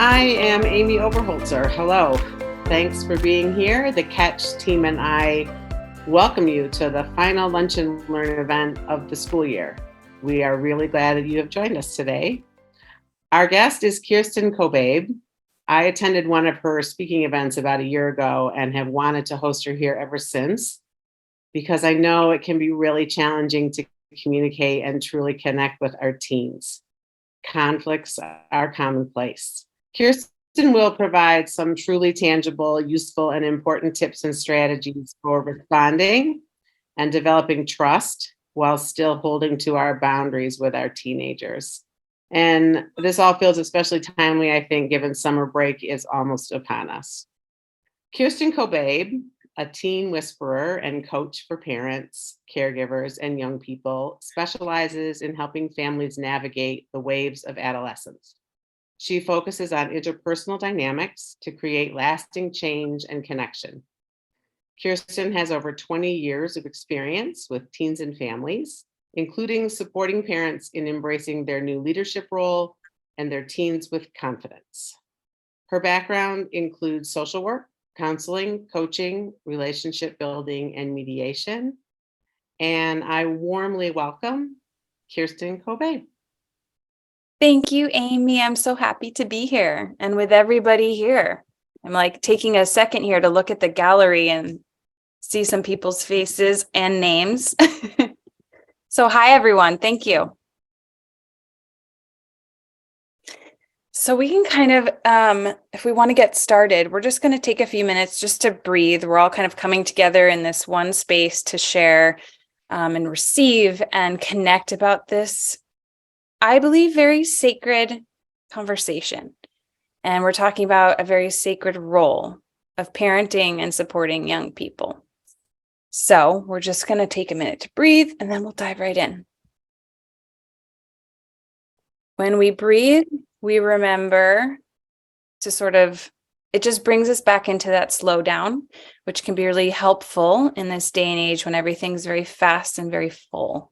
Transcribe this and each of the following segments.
I am Amy Oberholzer. Hello. Thanks for being here. The Catch team and I welcome you to the final Lunch and Learn event of the school year. We are really glad that you have joined us today. Our guest is Kirsten Cobabe. I attended one of her speaking events about a year ago and have wanted to host her here ever since because I know it can be really challenging to communicate and truly connect with our teens. Conflicts are commonplace. Kirsten will provide some truly tangible, useful, and important tips and strategies for responding and developing trust while still holding to our boundaries with our teenagers. And this all feels especially timely, I think, given summer break is almost upon us. Kirsten Cobabe, a teen whisperer and coach for parents, caregivers, and young people, specializes in helping families navigate the waves of adolescence. She focuses on interpersonal dynamics to create lasting change and connection. Kirsten has over 20 years of experience with teens and families, including supporting parents in embracing their new leadership role and their teens with confidence. Her background includes social work, counseling, coaching, relationship building, and mediation. And I warmly welcome Kirsten Cobabe. Thank you, Amy. I'm so happy to be here and with everybody here. I'm like taking a second here to look at the gallery and see some people's faces and names. So hi, everyone. Thank you. So we can kind of, if we want to get started, we're just going to take a few minutes just to breathe. We're all kind of coming together in this one space to share and receive and connect about this, I believe, very sacred conversation. And we're talking about a very sacred role of parenting and supporting young people. So we're just going to take a minute to breathe and then we'll dive right in. When we breathe, we remember to it just brings us back into that slow down, which can be really helpful in this day and age when everything's very fast and very full.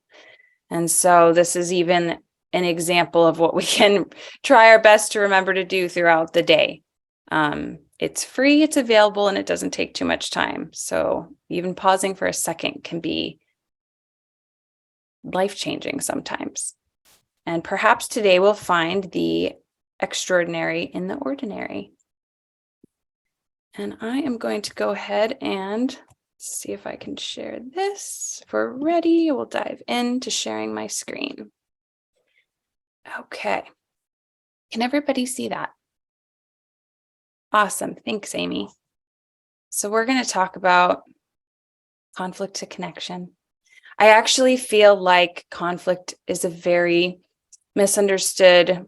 And so this is even an example of what we can try our best to remember to do throughout the day. It's free, it's available, and it doesn't take too much time. So even pausing for a second can be life-changing sometimes. And perhaps today we'll find the extraordinary in the ordinary. And I am going to go ahead and see if I can share this. If we're ready, we'll dive into sharing my screen. Okay. Can everybody see that? Awesome. Thanks, Amy. So we're going to talk about conflict to connection. I actually feel like conflict is a very misunderstood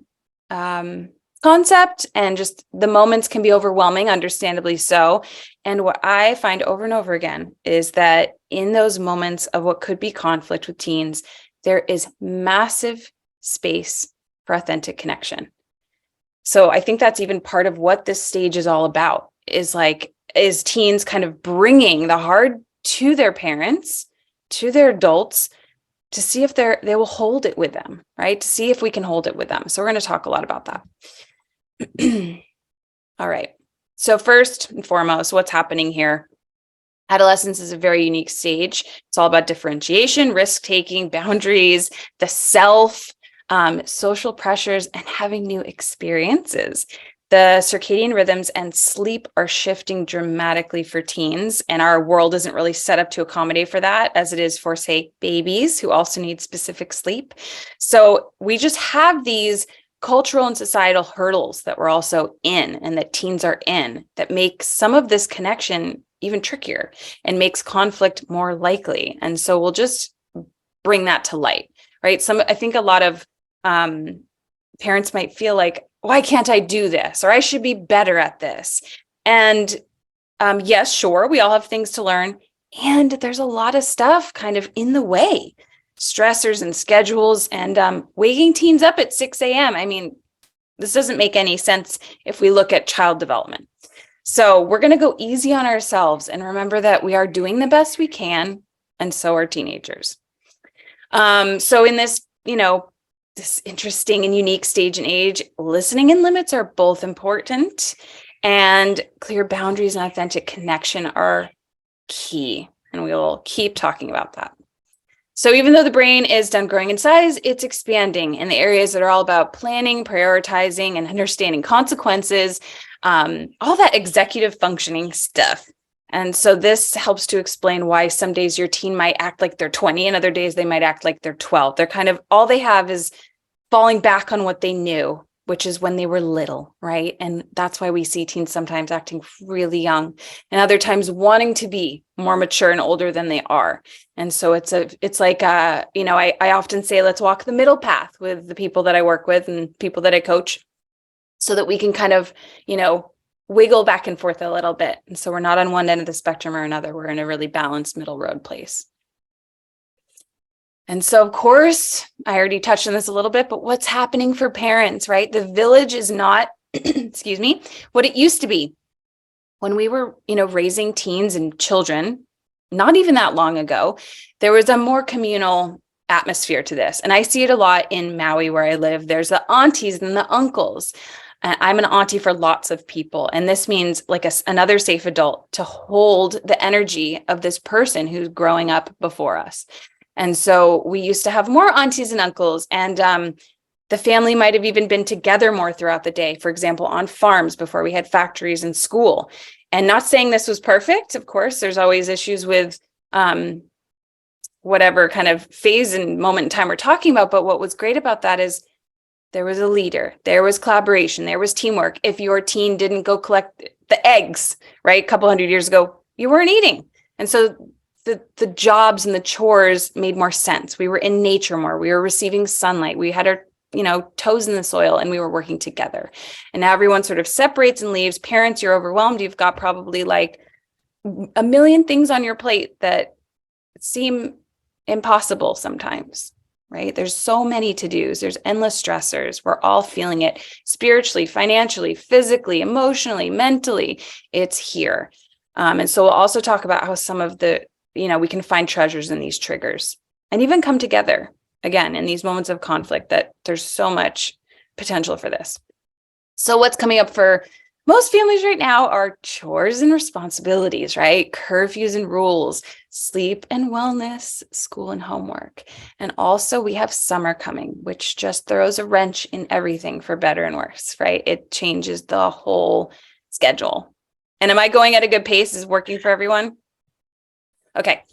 concept, and just the moments can be overwhelming, understandably so. And what I find over and over again is that in those moments of what could be conflict with teens, there is massive space for authentic connection. So I think that's even part of what this stage is all about, is teens kind of bringing the hard to their parents, to their adults, to see if they will hold it with them, right? To see if we can hold it with them. So we're going to talk a lot about that. All right. So first and foremost, what's happening here? Adolescence is a very unique stage. It's all about differentiation, risk-taking, boundaries, the self, social pressures, and having new experiences. The circadian rhythms and sleep are shifting dramatically for teens, and our world isn't really set up to accommodate for that as it is for, say, babies who also need specific sleep. So we just have these cultural and societal hurdles that we're also in and that teens are in that make some of this connection even trickier and makes conflict more likely. And so we'll just bring that to light, right? I think a lot of parents might feel like, why can't I do this? Or I should be better at this. And yes, sure, we all have things to learn. And there's a lot of stuff kind of in the way, stressors and schedules and waking teens up at 6 a.m. I mean, this doesn't make any sense if we look at child development. So we're going to go easy on ourselves and remember that we are doing the best we can, and so are teenagers. So in this, this interesting and unique stage and age, listening and limits are both important, and clear boundaries and authentic connection are key. And we will keep talking about that. So even though the brain is done growing in size, it's expanding in the areas that are all about planning, prioritizing, and understanding consequences, all that executive functioning stuff. And so this helps to explain why some days your teen might act like they're 20 and other days they might act like they're 12. They're kind of, all they have is falling back on what they knew, which is when they were little, right? And that's why we see teens sometimes acting really young and other times wanting to be more mature and older than they are. And so it's like, I often say, let's walk the middle path with the people that I work with and people that I coach so that we can kind of, wiggle back and forth a little bit. And so we're not on one end of the spectrum or another. We're in a really balanced middle road place. And so, of course, I already touched on this a little bit, but what's happening for parents, right? The village is not, excuse me, what it used to be. When we were, raising teens and children, not even that long ago, there was a more communal atmosphere to this. And I see it a lot in Maui where I live. There's the aunties and the uncles. I'm an auntie for lots of people. And this means like another safe adult to hold the energy of this person who's growing up before us. And so we used to have more aunties and uncles, and the family might have even been together more throughout the day, for example, on farms before we had factories and school. And not saying this was perfect. Of course, there's always issues with whatever kind of phase and moment in time we're talking about. But what was great about that is there was a leader, there was collaboration, there was teamwork. If your teen didn't go collect the eggs, right, a couple hundred years ago, you weren't eating. And so the jobs and the chores made more sense. We were in nature more. We were receiving sunlight. We had our, toes in the soil, and we were working together. And now everyone sort of separates and leaves. Parents, you're overwhelmed. You've got probably like a million things on your plate that seem impossible sometimes, right? There's so many to-dos. There's endless stressors. We're all feeling it spiritually, financially, physically, emotionally, mentally. It's here. And so we'll also talk about how some of the, we can find treasures in these triggers and even come together again in these moments of conflict, that there's so much potential for this. So what's coming up for most families right now are chores and responsibilities, right? Curfews and rules, sleep and wellness, school and homework. And also we have summer coming, which just throws a wrench in everything for better and worse, right? It changes the whole schedule. And am I going at a good pace? Is working for everyone? Okay,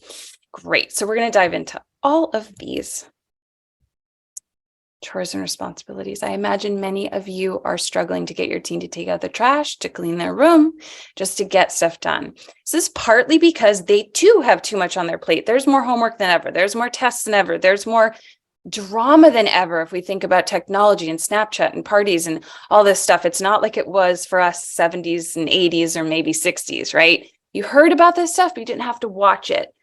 great. So we're going to dive into all of these chores and responsibilities. I imagine many of you are struggling to get your teen to take out the trash, to clean their room, just to get stuff done. This is partly because they too have too much on their plate. There's more homework than ever. There's more tests than ever. There's more drama than ever. If we think about technology and Snapchat and parties and all this stuff, it's not like it was for us 70s and 80s or maybe 60s, right? You heard about this stuff, but you didn't have to watch it.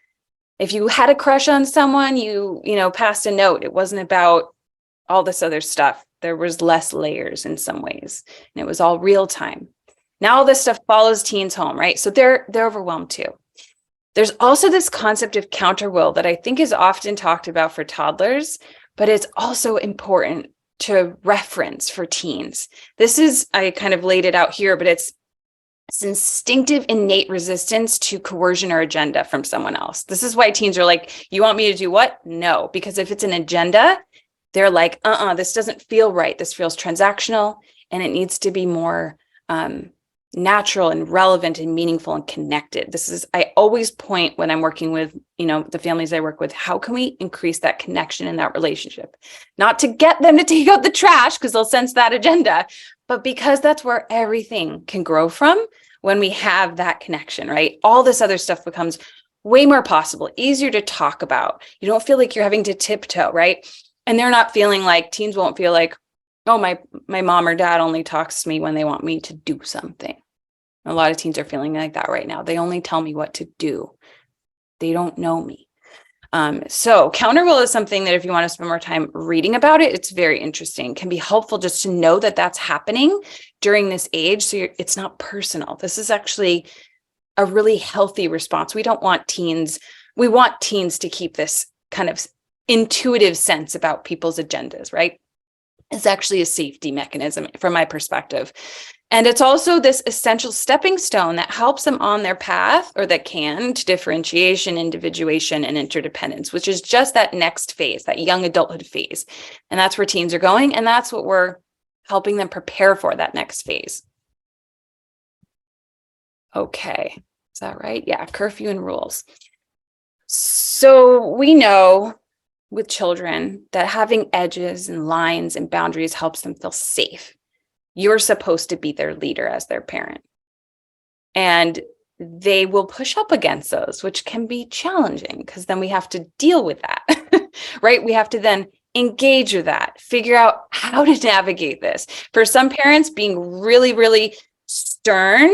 If you had a crush on someone, you passed a note. It wasn't about all this other stuff. There was less layers in some ways, and it was all real time. Now all this stuff follows teens home, right? So they're overwhelmed too. There's also this concept of counter will that I think is often talked about for toddlers, but it's also important to reference for teens. I kind of laid it out here, but it's instinctive, innate resistance to coercion or agenda from someone else. This is why teens are like, you want me to do what? No, because if it's an agenda, they're like, this doesn't feel right. This feels transactional, and it needs to be more natural and relevant and meaningful and connected. I always point when I'm working with, the families I work with, how can we increase that connection in that relationship? Not to get them to take out the trash because they'll sense that agenda, but because that's where everything can grow from when we have that connection, right? All this other stuff becomes way more possible, easier to talk about. You don't feel like you're having to tiptoe, right? And they're not feeling like, teens won't feel like, oh, my mom or dad only talks to me when they want me to do something. A lot of teens are feeling like that right now. They only tell me what to do. They don't know me. So counter will is something that if you want to spend more time reading about it, it's very interesting. It can be helpful just to know that that's happening during this age. So it's not personal. This is actually a really healthy response. We want teens to keep this kind of intuitive sense about people's agendas, right? It's actually a safety mechanism from my perspective. And it's also this essential stepping stone that helps them on their path, or that can, to differentiation, individuation, and interdependence, which is just that next phase, that young adulthood phase. And that's where teens are going. And that's what we're helping them prepare for, that next phase. Okay, is that right? Yeah, curfew and rules. So we know with children that having edges and lines and boundaries helps them feel safe. You're supposed to be their leader as their parent. And they will push up against those, which can be challenging because then we have to deal with that, right? We have to then engage with that, figure out how to navigate this. For some parents, being really, really stern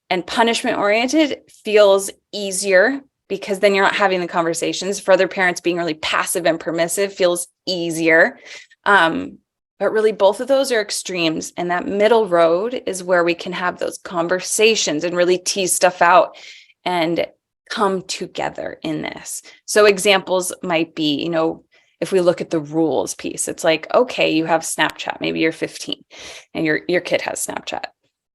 and punishment oriented feels easier because then you're not having the conversations. For other parents, being really passive and permissive feels easier. But really, both of those are extremes. And that middle road is where we can have those conversations and really tease stuff out and come together in this. So examples might be, if we look at the rules piece, it's like, okay, you have Snapchat, maybe you're 15 and your kid has Snapchat.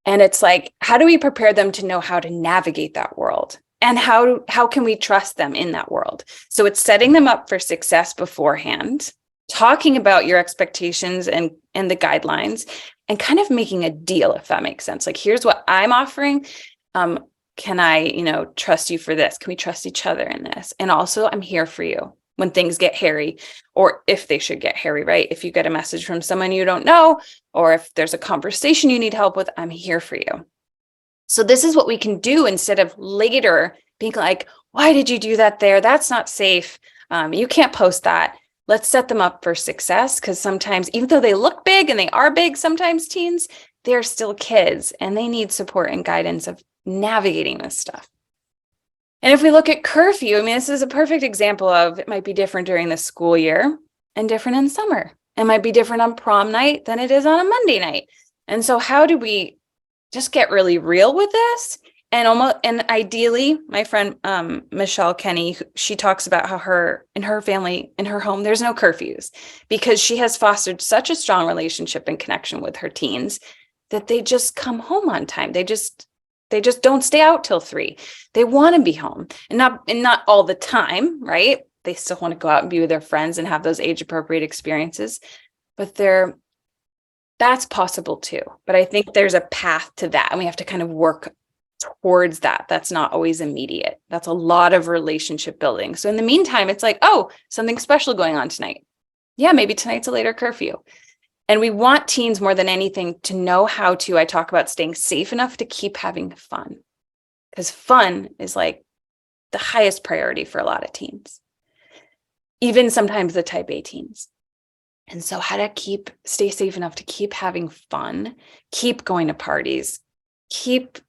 And it's like, how do we prepare them to know how to navigate that world? And how can we trust them in that world? So it's setting them up for success beforehand, talking about your expectations and the guidelines, and kind of making a deal, if that makes sense. Like, here's what I'm offering. Can I, trust you for this? Can we trust each other in this? And also, I'm here for you when things get hairy, or if they should get hairy, right? If you get a message from someone you don't know, or if there's a conversation you need help with, I'm here for you. So this is what we can do instead of later being like, why did you do that there? That's not safe. You can't post that. Let's set them up for success, because sometimes, even though they look big and they are big, sometimes teens, they're still kids and they need support and guidance of navigating this stuff. And if we look at curfew, this is a perfect example of, it might be different during the school year and different in summer. It might be different on prom night than it is on a Monday night. And so how do we just get really real with this? And ideally, my friend Michelle Kenny, she talks about how in her family, in her home, there's no curfews, because she has fostered such a strong relationship and connection with her teens that they just come home on time. They just don't stay out till 3. They want to be home, and not all the time, right? They still want to go out and be with their friends and have those age appropriate experiences, but that's possible too. But I think there's a path to that, and we have to kind of work towards that. That's not always immediate. That's a lot of relationship building. So in the meantime, it's like, oh, something special going on tonight. Yeah, maybe tonight's a later curfew. And we want teens more than anything to know how to, I talk about staying safe enough to keep having fun, because fun is like the highest priority for a lot of teens, even sometimes the type A teens. And so how to stay safe enough to keep having fun, keep going to parties, keep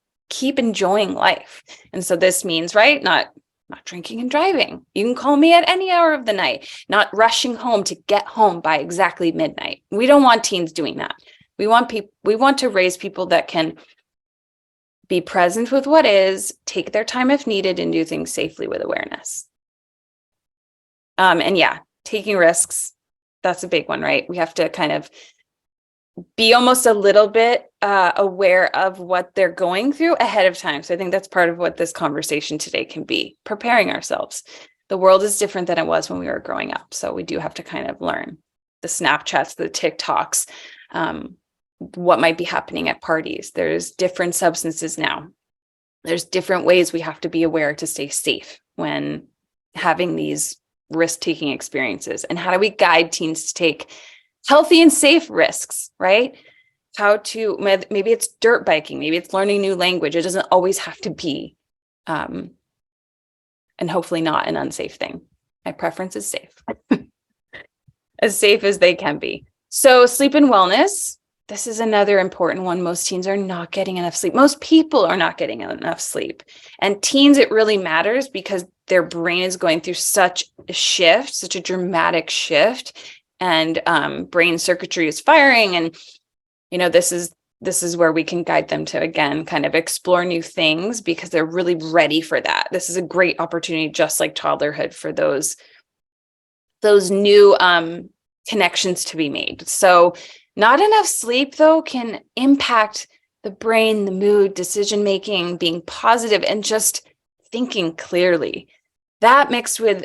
enjoying life. And so this means, right, not drinking and driving. You can call me at any hour of the night, not rushing home to get home by exactly midnight. We don't want teens doing that. We want to raise people that can be present with what is, take their time if needed, and do things safely with awareness. And yeah, taking risks, that's a big one, right? We have to kind of be almost a little bit aware of what they're going through ahead of time. So I think that's part of what this conversation today can be, preparing ourselves. The world is different than it was when we were growing up. So we do have to kind of learn the Snapchats, the TikToks, what might be happening at parties. There's different substances now. There's different ways we have to be aware to stay safe when having these risk-taking experiences. And how do we guide teens to take healthy and safe risks, right? Maybe it's dirt biking, maybe it's learning a new language. It doesn't always have to be, and hopefully not an unsafe thing. My preference is safe, as safe as they can be. So sleep and wellness, this is another important one. Most teens are not getting enough sleep. Most people are not getting enough sleep. And teens, it really matters because their brain is going through such a dramatic shift. And brain circuitry is firing. And, this is where we can guide them to, again, kind of explore new things because they're really ready for that. This is a great opportunity, just like toddlerhood, for those new connections to be made. So Not enough sleep, though, can impact the brain, the mood, decision making, being positive, and just thinking clearly. That mixed with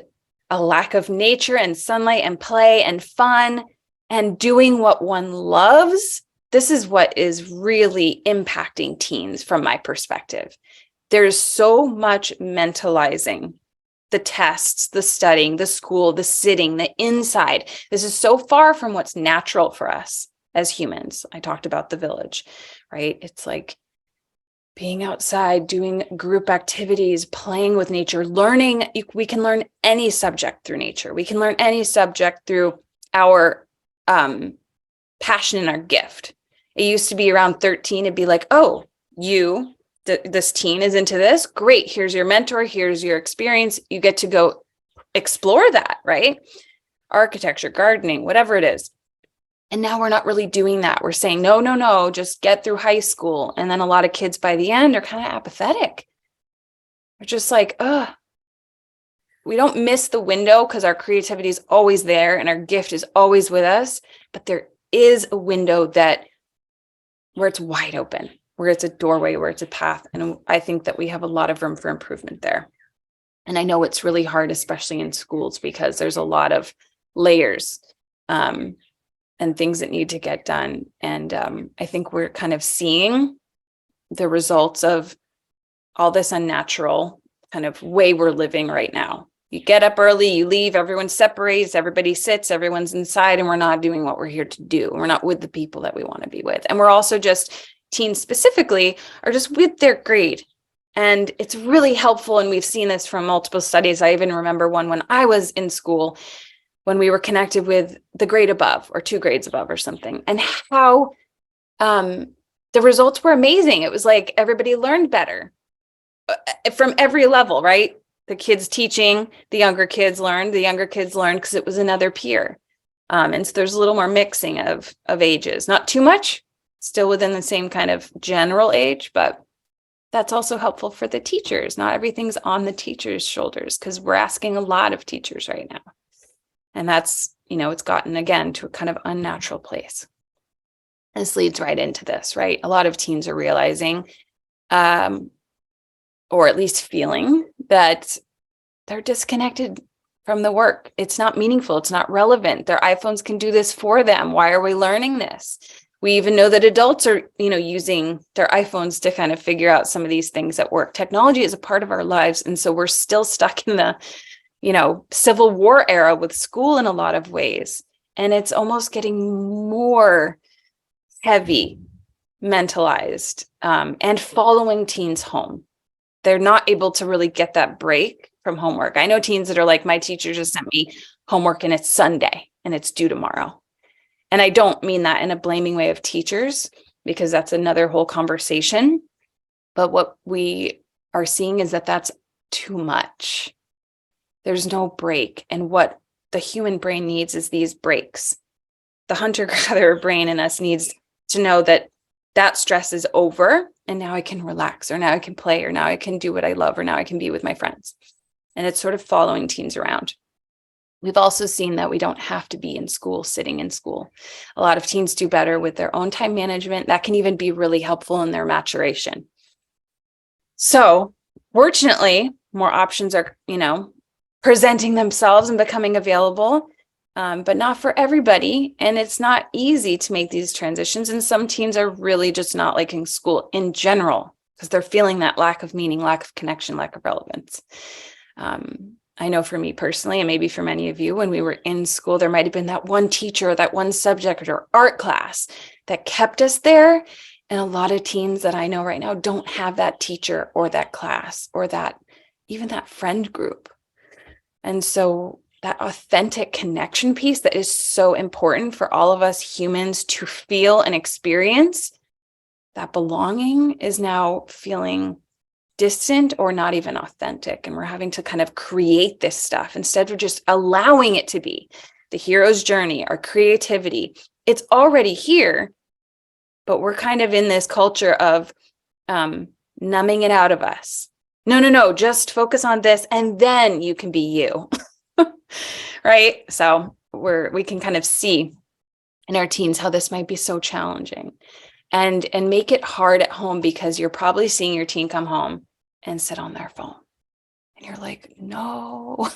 a lack of nature and sunlight and play and fun and doing what one loves, this is what is really impacting teens from my perspective. There's so much mentalizing. The tests, the studying, the school, the sitting, the inside. This is so far from what's natural for us as humans. I talked about the village, right? It's like being outside, doing group activities, playing with nature, learning. We can learn any subject through nature. We can learn any subject through our passion and our gift. It used to be around 13, it'd be like, oh, this teen is into this. Great. Here's your mentor. Here's your experience. You get to go explore that, right? Architecture, gardening, whatever it is. And now we're not really doing that. We're saying, no, just get through high school. And then a lot of kids by the end are kind of apathetic. They're just like, we don't miss the window because our creativity is always there and our gift is always with us. But there is a window where it's wide open, where it's a doorway, where it's a path. And I think that we have a lot of room for improvement there. And I know it's really hard, especially in schools, because there's a lot of layers and things that need to get done. And I think we're kind of seeing the results of all this unnatural kind of way we're living right now. You get up early, you leave, everyone separates, everybody sits, everyone's inside, and we're not doing what we're here to do. We're not with the people that we want to be with. And we're also just, teens specifically, are just with their grade. And it's really helpful. And we've seen this from multiple studies. I even remember one when I was in school, when we were connected with the grade above or 2 grades above or something, and how the results were amazing. It was like everybody learned better from every level, right? The kids teaching, the younger kids learned because it was another peer. And so there's a little more mixing of ages, not too much, still within the same kind of general age, but that's also helpful for the teachers. Not everything's on the teachers' shoulders because we're asking a lot of teachers right now. And that's, it's gotten again to a kind of unnatural place. This leads right into this, right? A lot of teens are realizing, or at least feeling, that they're disconnected from the work. It's not meaningful. It's not relevant. Their iPhones can do this for them. Why are we learning this? We even know that adults are, using their iPhones to kind of figure out some of these things at work. Technology is a part of our lives. And so we're still stuck in the, Civil War era with school in a lot of ways. And it's almost getting more heavy, mentalized, and following teens home. They're not able to really get that break from homework. I know teens that are like, my teacher just sent me homework and it's Sunday and it's due tomorrow. And I don't mean that in a blaming way of teachers, because that's another whole conversation. But what we are seeing is that that's too much. There's no break. And what the human brain needs is these breaks. The hunter-gatherer brain in us needs to know that stress is over and now I can relax, or now I can play, or now I can do what I love, or now I can be with my friends. And it's sort of following teens around. We've also seen that we don't have to be in school, sitting in school. A lot of teens do better with their own time management. That can even be really helpful in their maturation. So fortunately, more options are, presenting themselves and becoming available, but not for everybody. And it's not easy to make these transitions. And some teens are really just not liking school in general because they're feeling that lack of meaning, lack of connection, lack of relevance. I know for me personally, and maybe for many of you, when we were in school, there might have been that one teacher, or that one subject or art class that kept us there. And a lot of teens that I know right now don't have that teacher or that class or even that friend group. And so that authentic connection piece that is so important for all of us humans to feel and experience, that belonging is now feeling distant or not even authentic. And we're having to kind of create this stuff instead of just allowing it to be the hero's journey, our creativity. It's already here, but we're kind of in this culture of numbing it out of us. No, just focus on this and then you can be you. Right? So we can kind of see and our teens how this might be so challenging, and make it hard at home, because you're probably seeing your teen come home and sit on their phone. And you're like, no,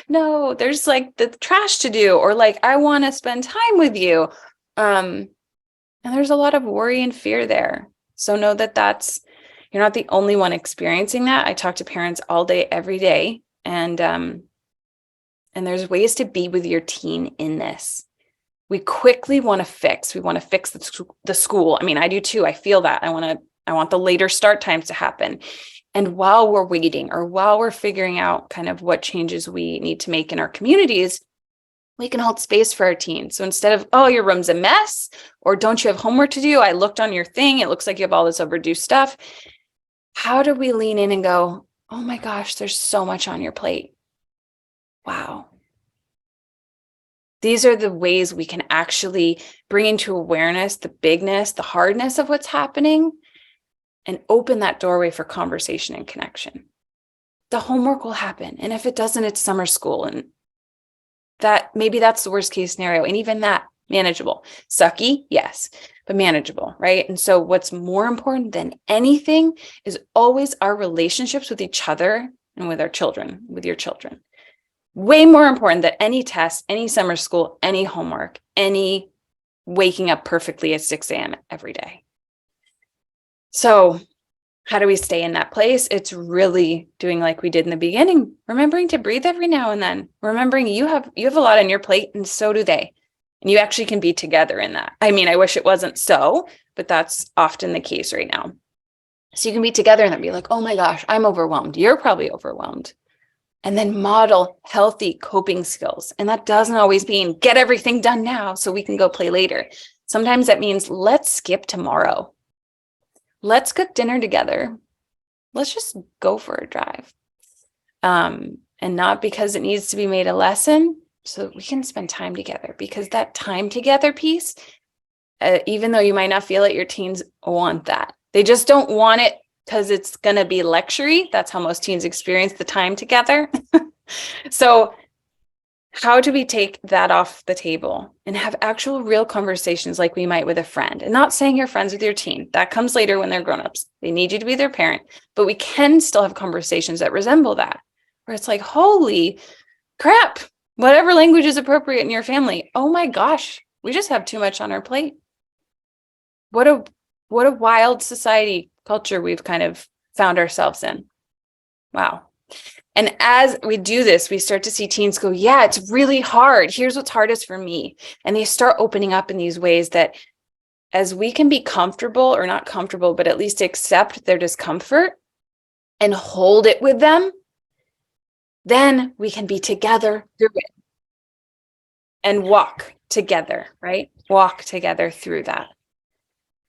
no, there's like the trash to do, or like, I want to spend time with you. And there's a lot of worry and fear there. So know that you're not the only one experiencing that. I talk to parents all day, every day. And there's ways to be with your teen in this. We quickly want to fix. We want to fix the school. I mean, I do too. I feel that. I want the later start times to happen. And while we're waiting, or while we're figuring out kind of what changes we need to make in our communities, we can hold space for our teens. So instead of, oh, your room's a mess, or don't you have homework to do? I looked on your thing. It looks like you have all this overdue stuff. How do we lean in and go, oh my gosh, there's so much on your plate. Wow. These are the ways we can actually bring into awareness the bigness, the hardness of what's happening, and open that doorway for conversation and connection. The homework will happen. And if it doesn't, it's summer school. And that maybe that's the worst case scenario. And even that, manageable. Sucky, yes, but manageable, right? And so what's more important than anything is always our relationships with each other and with our children, with your children. Way more important than any test, any summer school, any homework, any waking up perfectly at 6 a.m. every day. So how do we stay in that place? It's really doing like we did in the beginning, remembering to breathe every now and then, remembering you have a lot on your plate, and so do they. And you actually can be together in that. I mean, I wish it wasn't so, but that's often the case right now. So you can be together and then be like, oh my gosh, I'm overwhelmed. You're probably overwhelmed. And then model healthy coping skills. And that doesn't always mean get everything done now so we can go play later. Sometimes that means let's skip tomorrow. Let's cook dinner together. Let's just go for a drive. And not because it needs to be made a lesson, so that we can spend time together. Because that time together piece, even though you might not feel it, your teens want that. They just don't want it because it's going to be lectury. That's how most teens experience the time together. So how do we take that off the table and have actual real conversations like we might with a friend? And not saying you're friends with your teen. That comes later when they're grown-ups. They need you to be their parent. But we can still have conversations that resemble that, where it's like, holy crap, whatever language is appropriate in your family. Oh my gosh, we just have too much on our plate. What a wild society culture we've kind of found ourselves in. Wow. And as we do this, we start to see teens go, yeah, it's really hard. Here's what's hardest for me. And they start opening up in these ways that, as we can be comfortable, or not comfortable, but at least accept their discomfort and hold it with them, then we can be together through it and walk together, right? Walk together through that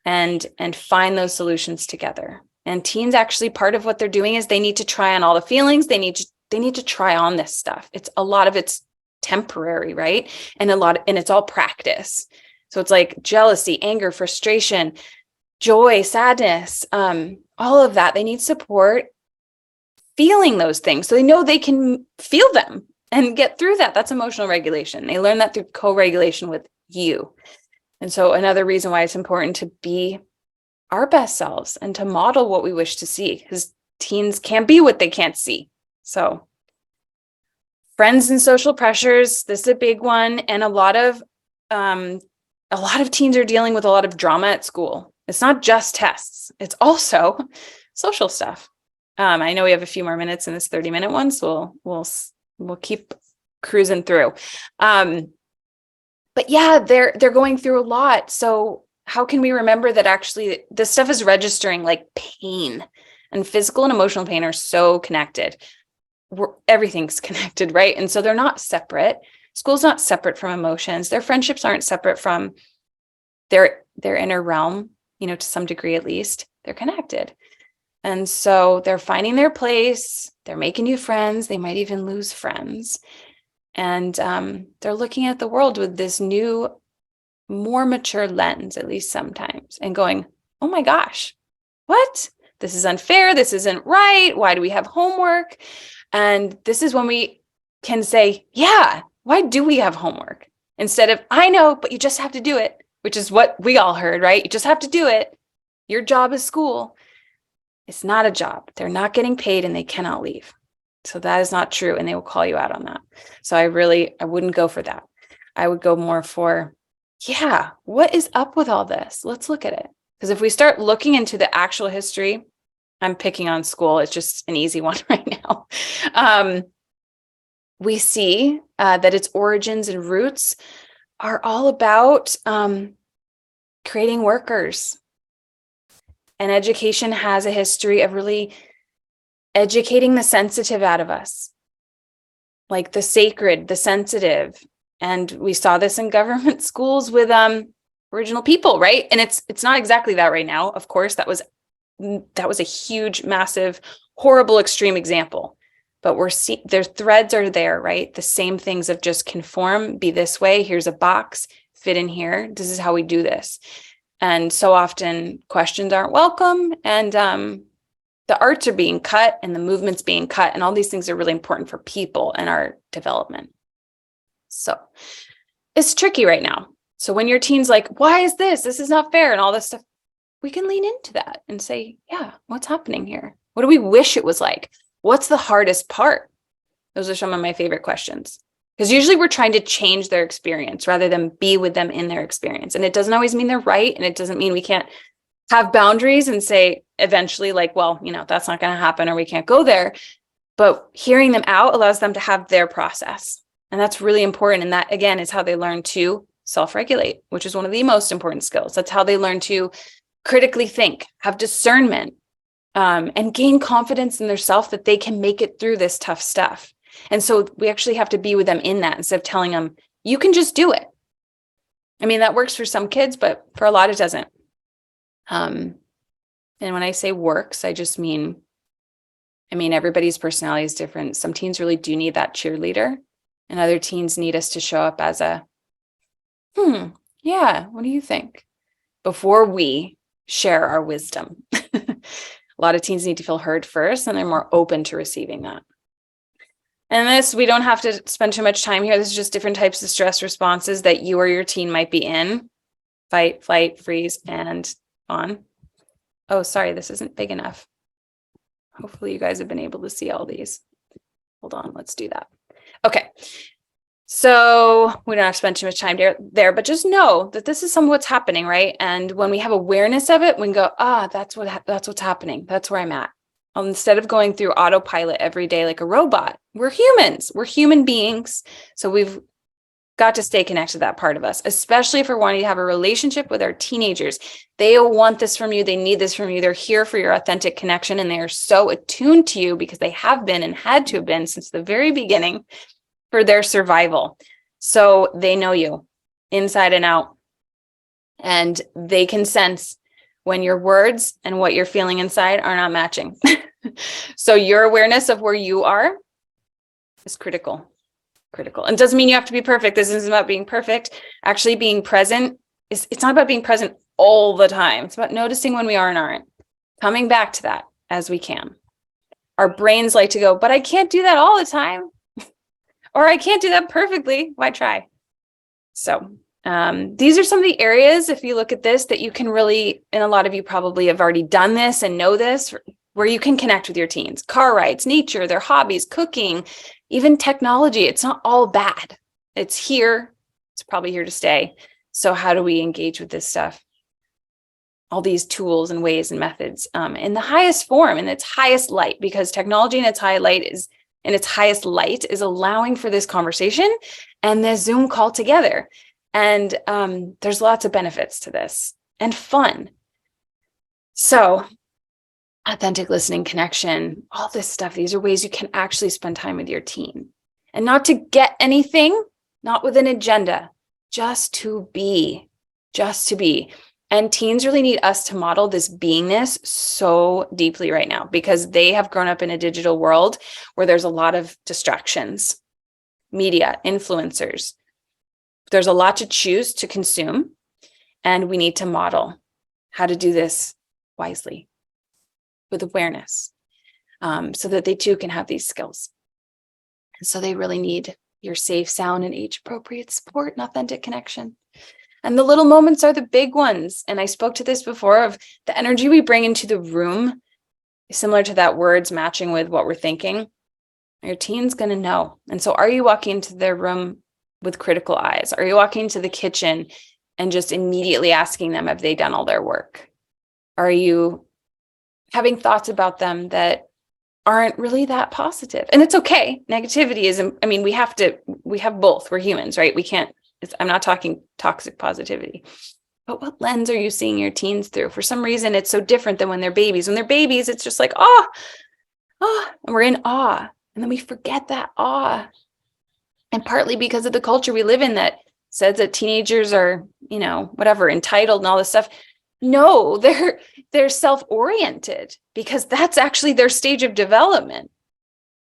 and find those solutions together. And teens, actually, part of what they're doing is they need to try on all the feelings. They need to try on this stuff. It's a lot of it's temporary, right? And it's all practice. So it's like jealousy, anger, frustration, joy, sadness, all of that. They need support feeling those things so they know they can feel them and get through that. That's emotional regulation. They learn that through co-regulation with you. And so another reason why it's important to be our best selves and to model what we wish to see, because teens can't be what they can't see. So friends and social pressures, this is a big one. And a lot of teens are dealing with a lot of drama at school. It's not just tests. It's also social stuff. I know we have a few more minutes in this 30-minute one, so we'll keep cruising through. But yeah, they're going through a lot. So how can we remember that actually this stuff is registering like pain, and physical and emotional pain are so connected. Everything's connected, right? And so they're not separate. School's not separate from emotions. Their friendships aren't separate from their inner realm, to some degree at least. They're connected. And so they're finding their place. They're making new friends. They might even lose friends. And they're looking at the world with this new, more mature lens, at least sometimes, and going, oh my gosh, what? This is unfair. This isn't right. Why do we have homework? And this is when we can say, yeah, why do we have homework? Instead of, I know, but you just have to do it, which is what we all heard, right? You just have to do it. Your job is school. It's not a job. They're not getting paid and they cannot leave. So that is not true. And they will call you out on that. So I wouldn't go for that. I would go more for, yeah, what is up with all this? Let's look at it. Because if we start looking into the actual history, I'm picking on school. It's just an easy one right now. We see that its origins and roots are all about creating workers. And education has a history of really educating the sensitive out of us, like the sacred, the sensitive. And we saw this in government schools with original people, right? And it's not exactly that right now. Of course, that was a huge, massive, horrible, extreme example. But their threads are there, right? The same things of just conform, be this way. Here's a box, fit in here. This is how we do this. And so often questions aren't welcome, and the arts are being cut and the movement's being cut, and all these things are really important for people and our development. So it's tricky right now. So when your teen's like, why is this? This is not fair, and all this stuff, we can lean into that and say, yeah, what's happening here? What do we wish it was like? What's the hardest part? Those are some of my favorite questions. Because usually we're trying to change their experience rather than be with them in their experience. And it doesn't always mean they're right. And it doesn't mean we can't have boundaries and say eventually, like, well, that's not going to happen or we can't go there. But hearing them out allows them to have their process. And that's really important. And that, again, is how they learn to self-regulate, which is one of the most important skills. That's how they learn to critically think, have discernment, and gain confidence in their self that they can make it through this tough stuff. And so we actually have to be with them in that instead of telling them, you can just do it. I mean, that works for some kids, but for a lot, it doesn't. And when I say works, I just mean, everybody's personality is different. Some teens really do need that cheerleader, and other teens need us to show up as a, yeah, what do you think? Before we share our wisdom. A lot of teens need to feel heard first, and they're more open to receiving that. And this, we don't have to spend too much time here. This is just different types of stress responses that you or your teen might be in. Fight, flight, freeze, and on. Oh, sorry, this isn't big enough. Hopefully you guys have been able to see all these. Hold on, let's do that. Okay. So we don't have to spend too much time there, but just know that this is some of what's happening, right? And when we have awareness of it, we can go, that's what's happening. That's where I'm at. Instead of going through autopilot every day like a robot, we're humans. We're human beings. So we've got to stay connected to that part of us, especially if we're wanting to have a relationship with our teenagers. They want this from you. They need this from you. They're here for your authentic connection, and they are so attuned to you because they have been and had to have been since the very beginning for their survival. So they know you inside and out, and they can sense when your words and what you're feeling inside are not matching. So your awareness of where you are is critical. And it doesn't mean you have to be perfect. This isn't about being perfect. Actually being present it's not about being present all the time. It's about noticing when we are and aren't, coming back to that as we can. Our brains like to go, but I can't do that all the time. Or I can't do that perfectly. Why try? So these are some of the areas, if you look at this, that you can really, and a lot of you probably have already done this and know this, where you can connect with your teens. Car rides, nature, their hobbies, cooking, even technology. It's not all bad. It's here. It's probably here to stay. So how do we engage with this stuff? All these tools and ways and methods in the highest form, in its highest light, because technology in its highest light is allowing for this conversation and this Zoom call together. And there's lots of benefits to this and fun. So authentic listening, connection, all this stuff, these are ways you can actually spend time with your teen, and not to get anything, not with an agenda, just to be. And teens really need us to model this beingness so deeply right now, because they have grown up in a digital world where there's a lot of distractions, media, influencers. There's a lot to choose to consume, and we need to model how to do this wisely with awareness, so that they too can have these skills. And so they really need your safe, sound, and age-appropriate support and authentic connection. And the little moments are the big ones. And I spoke to this before of the energy we bring into the room, similar to that words matching with what we're thinking. Your teen's going to know. And so are you walking into their room with critical eyes? Are you walking into the kitchen and just immediately asking them, have they done all their work? Are you having thoughts about them that aren't really that positive? And it's okay. Negativity is, I mean, we have both. We're humans, right? We can't, I'm not talking toxic positivity, but what lens are you seeing your teens through? For some reason, it's so different than when they're babies. When they're babies, it's just like, oh, and we're in awe. And then we forget that awe. And partly because of the culture we live in that says that teenagers are, whatever, entitled and all this stuff. No, they're self-oriented because that's actually their stage of development.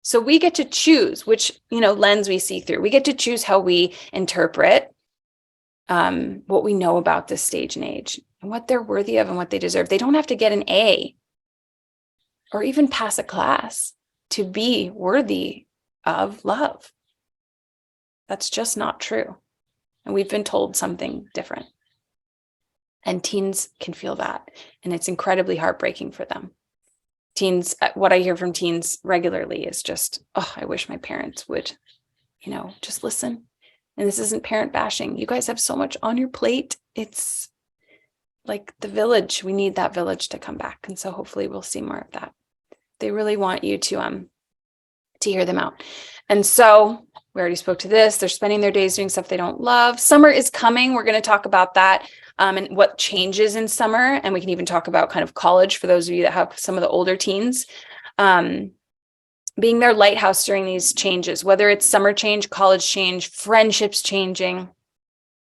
So we get to choose which, lens we see through. We get to choose how we interpret what we know about this stage and age and what they're worthy of and what they deserve. They don't have to get an A or even pass a class to be worthy of love. That's just not true. And we've been told something different. And teens can feel that. And it's incredibly heartbreaking for them. Teens, what I hear from teens regularly is just, oh, I wish my parents would, just listen. And this isn't parent bashing. You guys have so much on your plate. It's like the village. We need that village to come back. And so hopefully we'll see more of that. They really want you to hear them out. And so we already spoke to this. They're spending their days doing stuff they don't love. Summer is coming. We're going to talk about that and what changes in summer. And we can even talk about kind of college for those of you that have some of the older teens. Being their lighthouse during these changes, whether it's summer change, college change, friendships changing,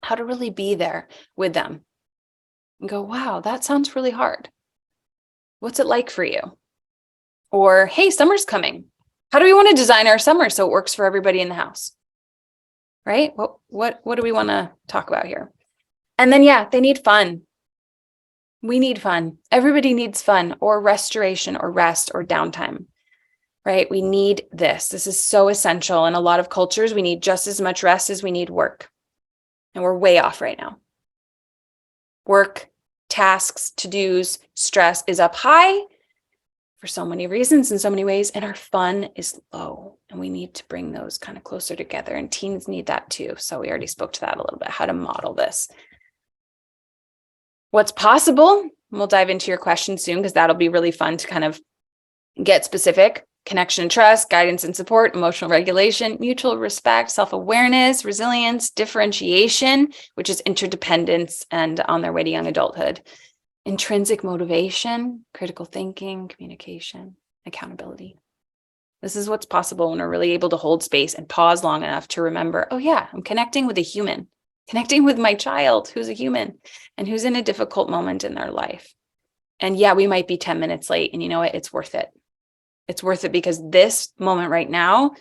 how to really be there with them and go, wow, that sounds really hard. What's it like for you? Or, hey, summer's coming. How do we want to design our summer so it works for everybody in the house? Right? What do we want to talk about here? And then, they need fun. We need fun. Everybody needs fun or restoration or rest or downtime, right? We need this. This is so essential. In a lot of cultures, we need just as much rest as we need work. And we're way off right now. Work, tasks, to-dos, stress is up high for so many reasons in so many ways, and our fun is low, and we need to bring those kind of closer together, and teens need that too. So we already spoke to that a little bit, how to model this. What's possible? We'll dive into your questions soon because that'll be really fun to kind of get specific. Connection and trust, guidance and support, emotional regulation, mutual respect, self-awareness, resilience, differentiation, which is interdependence and on their way to young adulthood. Intrinsic motivation, critical thinking, communication, accountability. This is what's possible when we're really able to hold space and pause long enough to remember, oh yeah, I'm connecting with a human, connecting with my child who's a human and who's in a difficult moment in their life. And we might be 10 minutes late, and you know what? It's worth it. It's worth it because this moment right now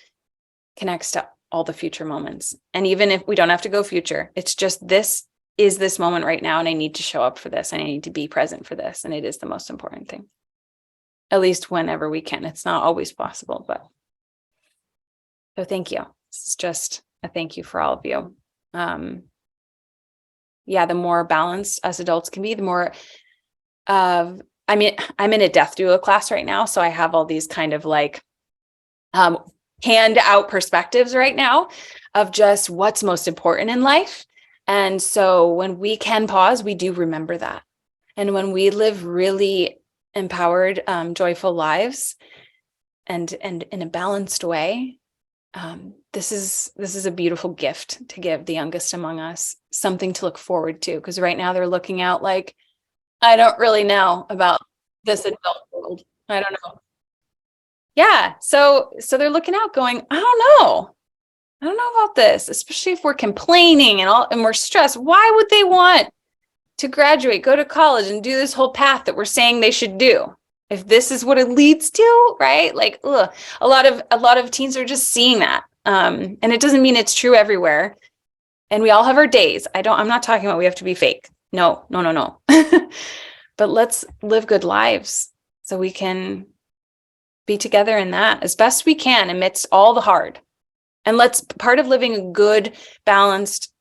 connects to all the future moments. And even if we don't have to go future, it's just this is this moment right now, and I need to show up for this, and I need to be present for this, and it is the most important thing. At least whenever we can. It's not always possible, but so thank you. This is just a thank you for all of you. The more balanced us adults can be, the more I'm in a death doula class right now, so I have all these kind of like hand out perspectives right now of just what's most important in life. And so when we can pause, we do remember that. And when we live really empowered, joyful lives and in a balanced way, this is a beautiful gift to give the youngest among us, something to look forward to. Because right now they're looking out like, I don't really know about this adult world. I don't know. Yeah. So they're looking out going, I don't know about this, especially if we're complaining and we're stressed. Why would they want to graduate, go to college and do this whole path that we're saying they should do? If this is what it leads to, right? Like, a lot of teens are just seeing that. And it doesn't mean it's true everywhere. And we all have our days. I'm not talking about we have to be fake. No. But let's live good lives so we can be together in that as best we can amidst all the hard. And part of living a good, balanced,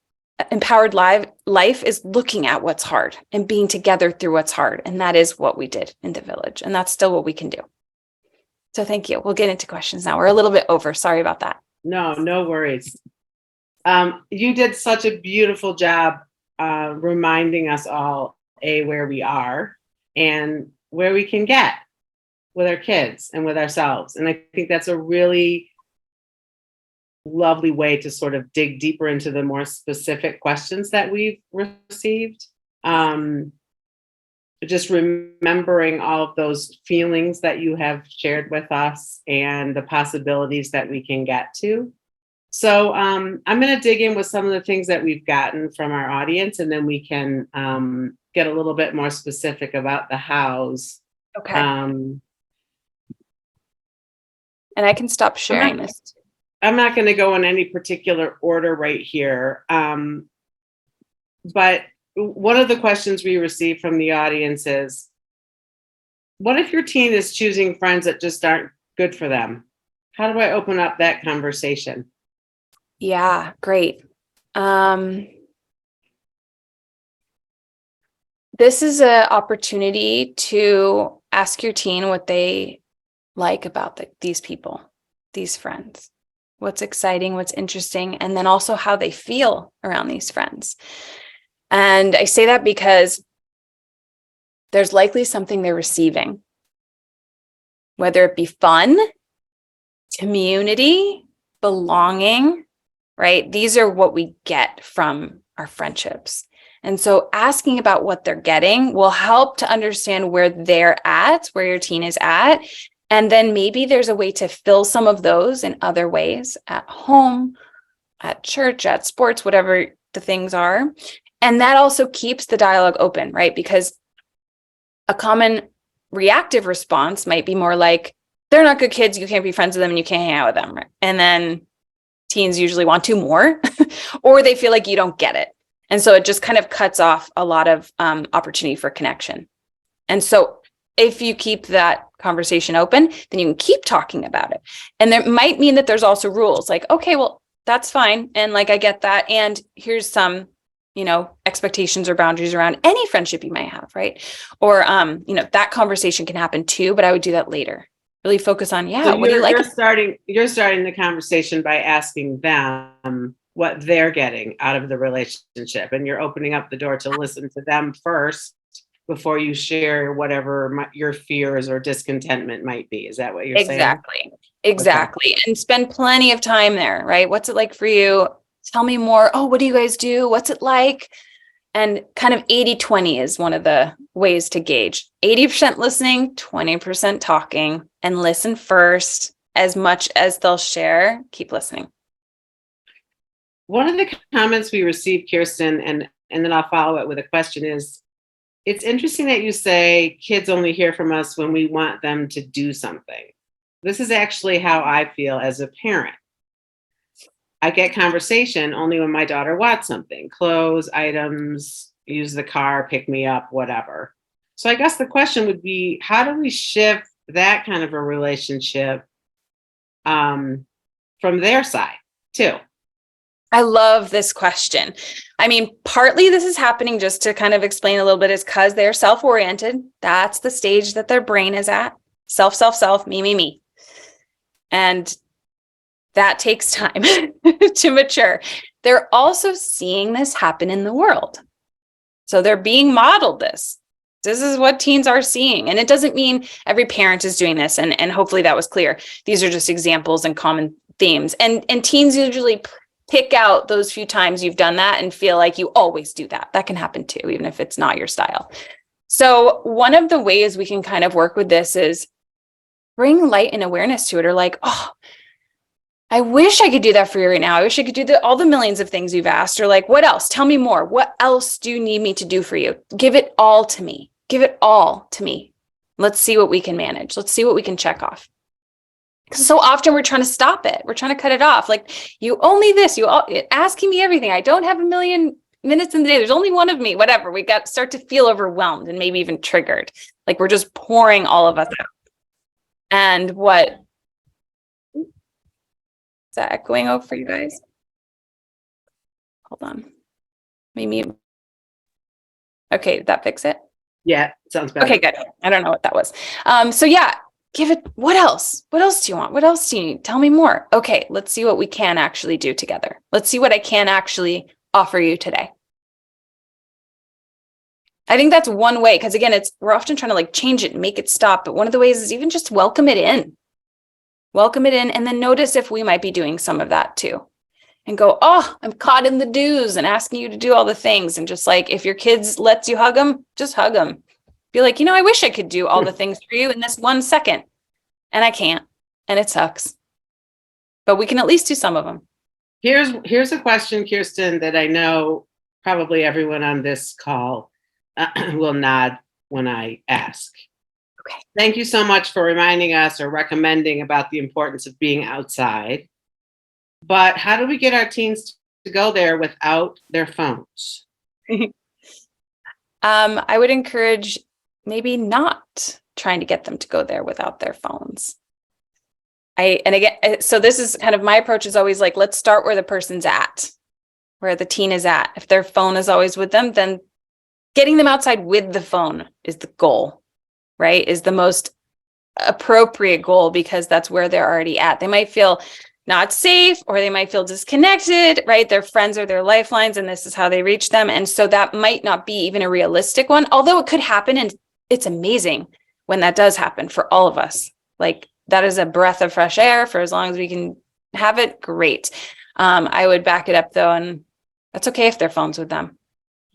empowered life is looking at what's hard and being together through what's hard. And that is what we did in the village. And that's still what we can do. So thank you. We'll get into questions now. We're a little bit over. Sorry about that. No worries. You did such a beautiful job reminding us all, where we are and where we can get with our kids and with ourselves. And I think that's a really lovely way to sort of dig deeper into the more specific questions that we've received. Just remembering all of those feelings that you have shared with us and the possibilities that we can get to. So I'm going to dig in with some of the things that we've gotten from our audience, and then we can get a little bit more specific about the hows. Okay. And I can stop sharing this. I'm not going to go in any particular order right here. But one of the questions we received from the audience is, what if your teen is choosing friends that just aren't good for them? How do I open up that conversation? Yeah, great. This is an opportunity to ask your teen what they like about these people, these friends, what's exciting, what's interesting, and then also how they feel around these friends. And I say that because there's likely something they're receiving, whether it be fun, community, belonging, right? These are what we get from our friendships. And so asking about what they're getting will help to understand where they're at, where your teen is at. And then maybe there's a way to fill some of those in other ways at home, at church, at sports, whatever the things are. And that also keeps the dialogue open, right? Because a common reactive response might be more like, they're not good kids, you can't be friends with them and you can't hang out with them. And then teens usually want to more, or they feel like you don't get it. And so it just kind of cuts off a lot of opportunity for connection. And so if you keep that conversation open, then you can keep talking about it. And that might mean that there's also rules like, okay, well, that's fine. And like, I get that. And here's some, expectations or boundaries around any friendship you might have, right? Or, that conversation can happen too, but I would do that later. Really focus on, So what do you like? You're starting the conversation by asking them what they're getting out of the relationship, and you're opening up the door to listen to them first before you share whatever your fears or discontentment might be. Is that what you're saying? Exactly. Okay. And spend plenty of time there, right? What's it like for you? Tell me more. Oh, what do you guys do? What's it like? And kind of 80-20 is one of the ways to gauge. 80% listening, 20% talking, and listen first. As much as they'll share, keep listening. One of the comments we received, Kirsten, and then I'll follow it with a question is, it's interesting that you say kids only hear from us when we want them to do something. This is actually how I feel as a parent. I get conversation only when my daughter wants something, clothes, items, use the car, pick me up, whatever. So I guess the question would be, how do we shift that kind of a relationship from their side too? I love this question. I mean, partly this is happening, just to kind of explain a little bit, is because they're self-oriented. That's the stage that their brain is at. Self, me. And that takes time to mature. They're also seeing this happen in the world. So they're being modeled this. This is what teens are seeing. And it doesn't mean every parent is doing this. And hopefully that was clear. These are just examples and common themes. And teens usually pick out those few times you've done that and feel like you always do that. That can happen too, even if it's not your style. So one of the ways we can kind of work with this is bring light and awareness to it, or like, oh, I wish I could do that for you right now. I wish I could do all the millions of things you've asked, or like, what else? Tell me more. What else do you need me to do for you? Give it all to me. Give it all to me. Let's see what we can manage. Let's see what we can check off. Because so often we're trying to stop it. We're trying to cut it off. Like, you only this, asking me everything. I don't have a million minutes in the day. There's only one of me, whatever. We start to feel overwhelmed and maybe even triggered. Like we're just pouring all of us out. And what that echoing out for you guys? Hold on. Maybe. Okay, did that fix it? Yeah, sounds better. Okay, good. I don't know what that was. So yeah, give it, what else? What else do you want? What else do you need? Tell me more. Okay, let's see what we can actually do together. Let's see what I can actually offer you today. I think that's one way, because again, we're often trying to like change it and make it stop. But one of the ways is even just welcome it in. Welcome it in, and then notice if we might be doing some of that too. And go, oh, I'm caught in the do's and asking you to do all the things. And just like, if your kids lets you hug them, just hug them. Be like, I wish I could do all the things for you in this 1 second. And I can't. And it sucks. But we can at least do some of them. Here's a question, Kirsten, that I know probably everyone on this call will nod when I ask. Okay. Thank you so much for reminding us or recommending about the importance of being outside. But how do we get our teens to go there without their phones? I would encourage maybe not trying to get them to go there without their phones. And again, so this is kind of my approach is always like, let's start where the person's at, where the teen is at. If their phone is always with them, then getting them outside with the phone is the goal, right? Is the most appropriate goal, because that's where they're already at. They might feel not safe, or they might feel disconnected, right? Their friends are their lifelines, and this is how they reach them. And so that might not be even a realistic one, although it could happen. And it's amazing when that does happen for all of us. Like, that is a breath of fresh air for as long as we can have it. Great. I would back it up though. And that's okay if their phone's with them.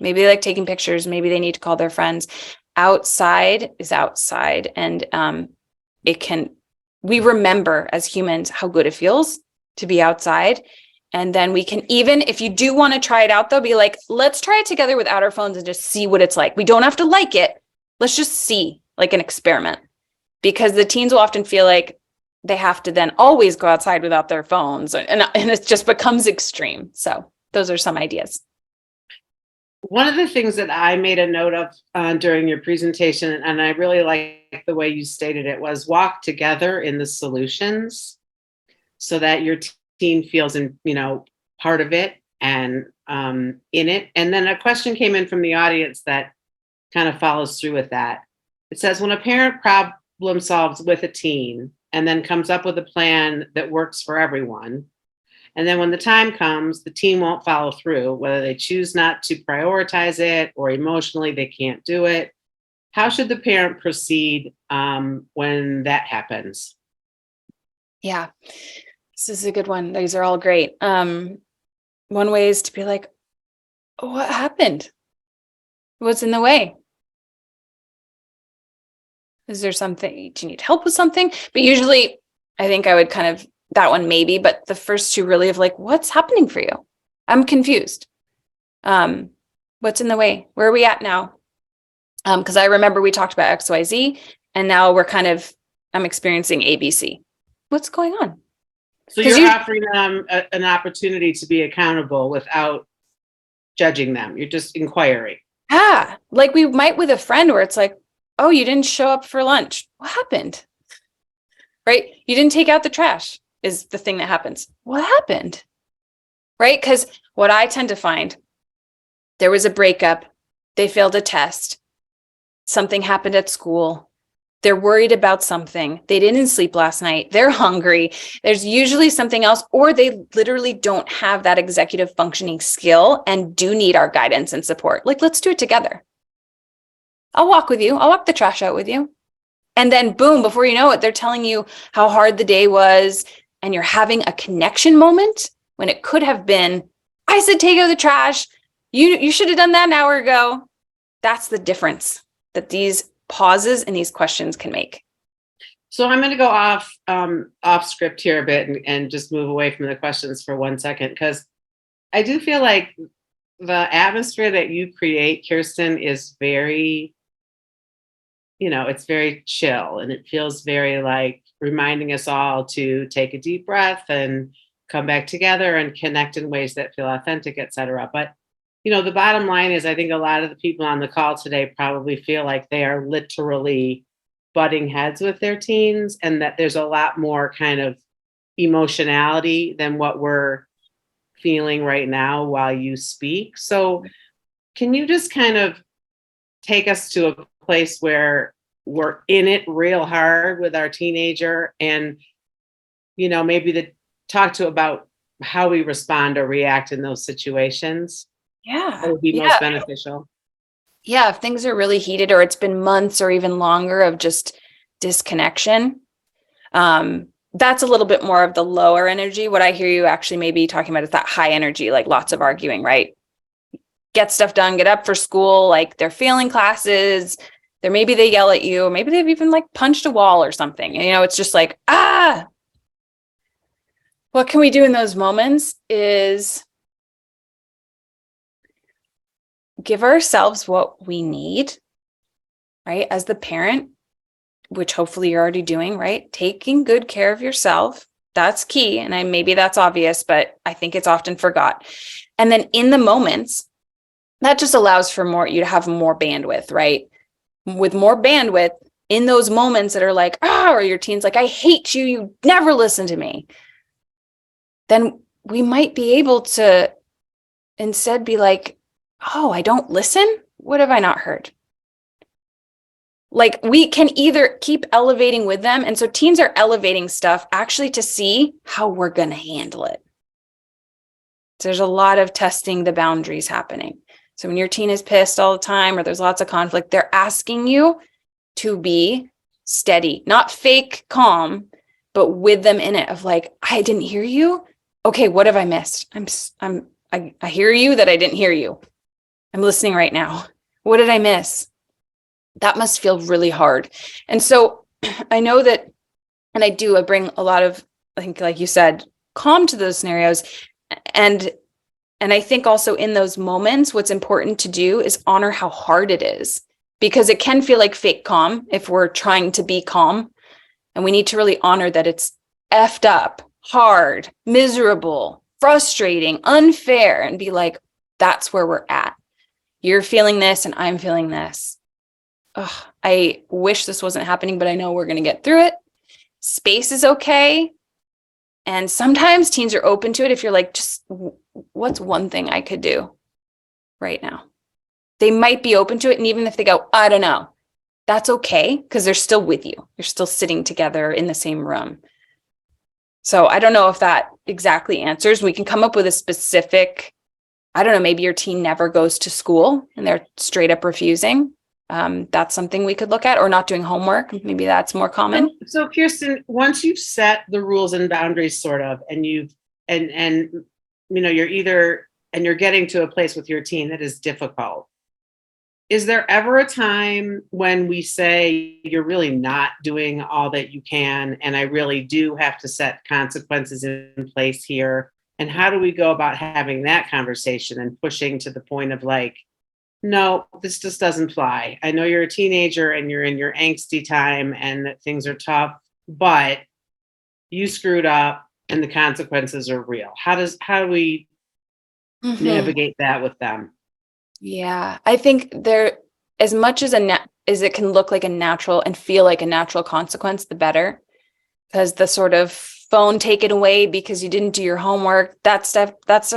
Maybe they like taking pictures. Maybe they need to call their friends. Outside is outside. And we remember as humans how good it feels to be outside. And then we can, even if you do want to try it out though, be like, let's try it together without our phones and just see what it's like. We don't have to like it. Let's just see, like an experiment, because the teens will often feel like they have to then always go outside without their phones, and it just becomes extreme. So those are some ideas. One of the things that I made a note of during your presentation, and I really like the way you stated it, was walk together in the solutions so that your teen feels part of it and in it. And then a question came in from the audience that kind of follows through with that. It says, when a parent problem solves with a teen and then comes up with a plan that works for everyone, and then when the time comes, the teen won't follow through, whether they choose not to prioritize it or emotionally they can't do it. How should the parent proceed when that happens? Yeah, this is a good one. These are all great. One way is to be like, what happened? What's in the way? Is there something, do you need help with something? But usually I think I would kind of, that one maybe, but the first two really of like, what's happening for you? I'm confused. What's in the way? Where are we at now? Because I remember we talked about XYZ, and now I'm experiencing ABC. What's going on? So you're offering them an opportunity to be accountable without judging them. You're just inquiring. Yeah, like we might with a friend where it's like, oh, you didn't show up for lunch. What happened? Right? You didn't take out the trash is the thing that happens. What happened? Right? Because what I tend to find, there was a breakup. They failed a test. Something happened at school. They're worried about something. They didn't sleep last night. They're hungry. There's usually something else, or they literally don't have that executive functioning skill and do need our guidance and support. Like, let's do it together. I'll walk with you. I'll walk the trash out with you. And then boom, before you know it, they're telling you how hard the day was, and you're having a connection moment when it could have been, I said, take out the trash. You should have done that an hour ago. That's the difference that these pauses and these questions can make. So I'm going to go off script here a bit and just move away from the questions for 1 second, because I do feel like the atmosphere that you create, Kirsten, is very, it's very chill, and it feels very like reminding us all to take a deep breath and come back together and connect in ways that feel authentic, et cetera. But the bottom line is, I think a lot of the people on the call today probably feel like they are literally butting heads with their teens, and that there's a lot more kind of emotionality than what we're feeling right now while you speak. So can you just kind of take us to a place where we're in it real hard with our teenager, and maybe talk to about how we respond or react in those situations that Yeah. would be most Yeah. beneficial? Yeah. If things are really heated or it's been months or even longer of just disconnection, that's a little bit more of the lower energy. What I hear you actually maybe talking about is that high energy, like lots of arguing, right? Get stuff done, get up for school, like they're failing classes. Maybe they yell at you, or maybe they've even like punched a wall or something. It's just like, what can we do in those moments is give ourselves what we need, right? As the parent, which hopefully you're already doing, right? Taking good care of yourself. That's key. And maybe that's obvious, but I think it's often forgot. And then in the moments, that just allows for you to have more bandwidth, right? With more bandwidth in those moments that are like, or your teen's like, I hate you. You never listen to me. Then we might be able to instead be like, oh, I don't listen. What have I not heard? Like we can either keep elevating with them. And so teens are elevating stuff actually to see how we're going to handle it. So there's a lot of testing the boundaries happening. So when your teen is pissed all the time or there's lots of conflict, they're asking you to be steady, not fake calm, but with them in it of like, I didn't hear you. Okay, what have I missed? I hear you that I didn't hear you. I'm listening right now. What did I miss? That must feel really hard. And so I know that, and I bring a lot of, I think, like you said, calm to those scenarios. And I think also in those moments, what's important to do is honor how hard it is, because it can feel like fake calm if we're trying to be calm. And we need to really honor that it's effed up, hard, miserable, frustrating, unfair, and be like, that's where we're at. You're feeling this and I'm feeling this. Ugh, I wish this wasn't happening, but I know we're going to get through it. Space is okay. And sometimes teens are open to it if you're like, just what's one thing I could do right now? They might be open to it. And even if they go, I don't know, that's okay, because they're still with you. You're still sitting together in the same room. So I don't know if that exactly answers. We can come up with a specific, I don't know, maybe your teen never goes to school and they're straight up refusing. That's something we could look at, or not doing homework. Maybe that's more common. So Kirsten, once you've set the rules and boundaries sort of, and you're getting to a place with your teen that is difficult, is there ever a time when we say you're really not doing all that you can, and I really do have to set consequences in place here? And how do we go about having that conversation and pushing to the point of like, no, this just doesn't fly. I know you're a teenager and you're in your angsty time and that things are tough, but you screwed up and the consequences are real. How do we navigate that with them? Yeah, I think there, as much as as it can look like a natural and feel like a natural consequence, the better. Because the sort of phone taken away because you didn't do your homework, that stuff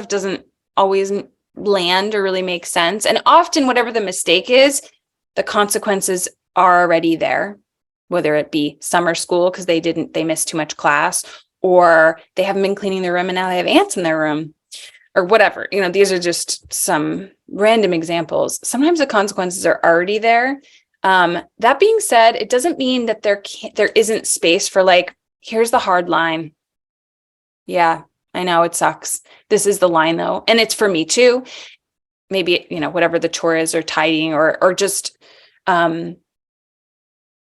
doesn't always land or really make sense. And often whatever the mistake is, the consequences are already there, whether it be summer school because they missed too much class, or they haven't been cleaning their room and now they have ants in their room, or whatever. These are just some random examples. Sometimes the consequences are already there. That being said, it doesn't mean that there isn't space for like, here's the hard line. Yeah, I know it sucks. This is the line though. And it's for me too. Maybe, whatever the chore is, or tidying, or just,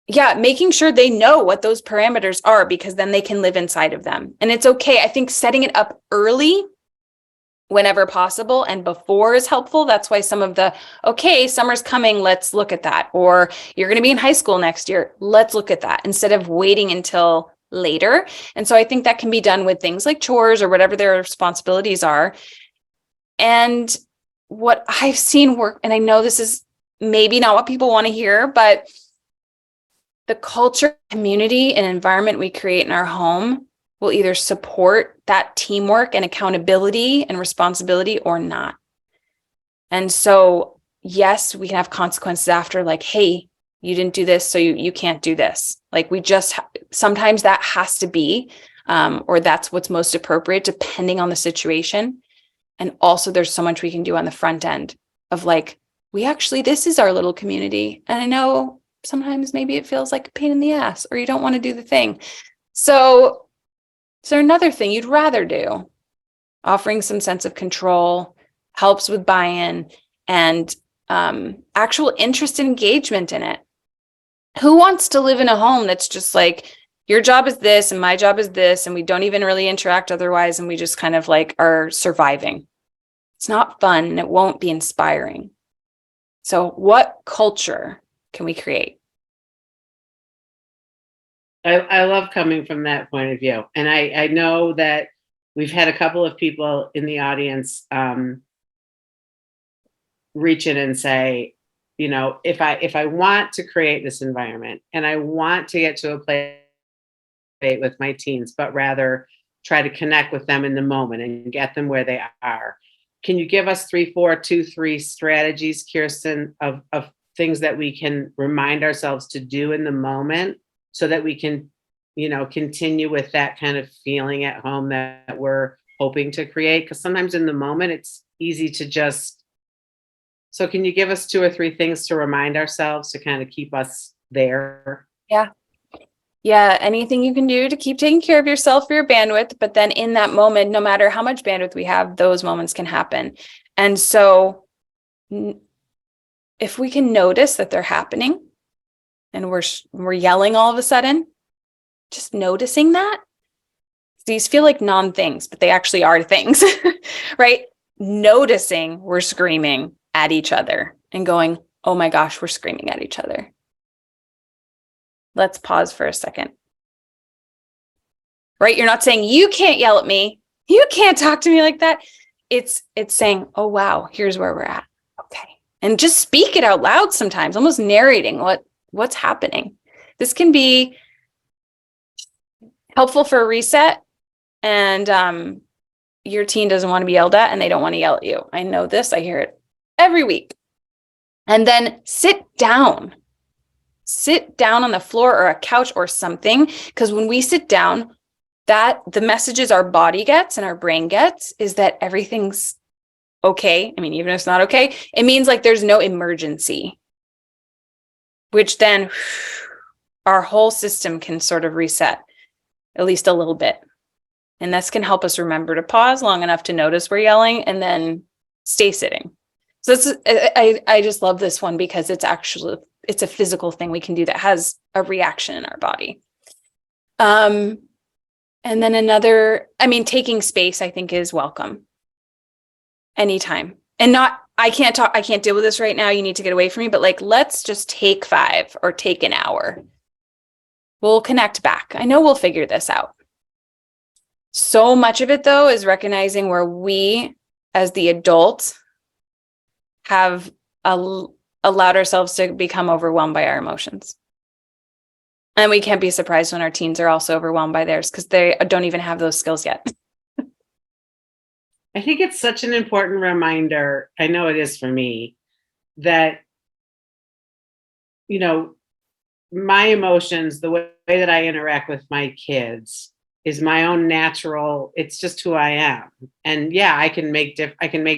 making sure they know what those parameters are, because then they can live inside of them. And it's okay. I think setting it up early whenever possible and before is helpful. That's why some of okay, summer's coming, let's look at that. Or you're going to be in high school next year, let's look at that, instead of waiting until later. And so I think that can be done with things like chores or whatever their responsibilities are. And what I've seen work, and I know this is maybe not what people want to hear, but the culture, community, and environment we create in our home will either support that teamwork and accountability and responsibility or not. And so, yes, we can have consequences after, like, hey, you didn't do this, so you can't do this. Like, we just, sometimes that has to be, or that's what's most appropriate depending on the situation. And also there's so much we can do on the front end of like, this is our little community. And I know sometimes maybe it feels like a pain in the ass or you don't want to do the thing. So is there another thing you'd rather do? Offering some sense of control helps with buy-in and actual interest and engagement in it. Who wants to live in a home that's just like, your job is this and my job is this, and we don't even really interact otherwise, and we just kind of like are surviving? It's not fun and it won't be inspiring. So what culture can we create? I love coming from that point of view. And I know that we've had a couple of people in the audience reach in and say, if I want to create this environment and I want to get to a place with my teens, but rather try to connect with them in the moment and get them where they are. Can you give us 3, 4, 2, 3 strategies, Kirsten, of things that we can remind ourselves to do in the moment so that we can, continue with that kind of feeling at home that we're hoping to create? Because sometimes in the moment, it's easy to just. So can you give us 2 or 3 things to remind ourselves to kind of keep us there? Yeah. Yeah, anything you can do to keep taking care of yourself for your bandwidth, but then in that moment, no matter how much bandwidth we have, those moments can happen. And so if we can notice that they're happening and we're yelling all of a sudden, just noticing that. These feel like non-things, but they actually are things, right? Noticing we're screaming at each other and going, oh my gosh, we're screaming at each other. Let's pause for a second. Right? You're not saying you can't yell at me. You can't talk to me like that. It's saying, oh, wow, here's where we're at. Okay. And just speak it out loud sometimes, almost narrating what's happening. This can be helpful for a reset. And your teen doesn't want to be yelled at and they don't want to yell at you. I know this. I hear it every week. And then sit down on the floor or a couch or something. Because when we sit down, that the messages our body gets and our brain gets is that everything's okay. I mean, even if it's not okay, it means like there's no emergency, which then our whole system can sort of reset at least a little bit. And this can help us remember to pause long enough to notice we're yelling and then stay sitting. So I just love this one because it's a physical thing we can do that has a reaction in our body. And then taking space, I think, is welcome anytime. And I can't deal with this right now. You need to get away from me. But like, let's just take 5 or take an hour. We'll connect back. I know we'll figure this out. So much of it, though, is recognizing where we, as the adults, have allowed ourselves to become overwhelmed by our emotions. And we can't be surprised when our teens are also overwhelmed by theirs because they don't even have those skills yet. I think it's such an important reminder. I know it is for me that, my emotions, the way that I interact with my kids is my own natural, it's just who I am. And yeah, I can make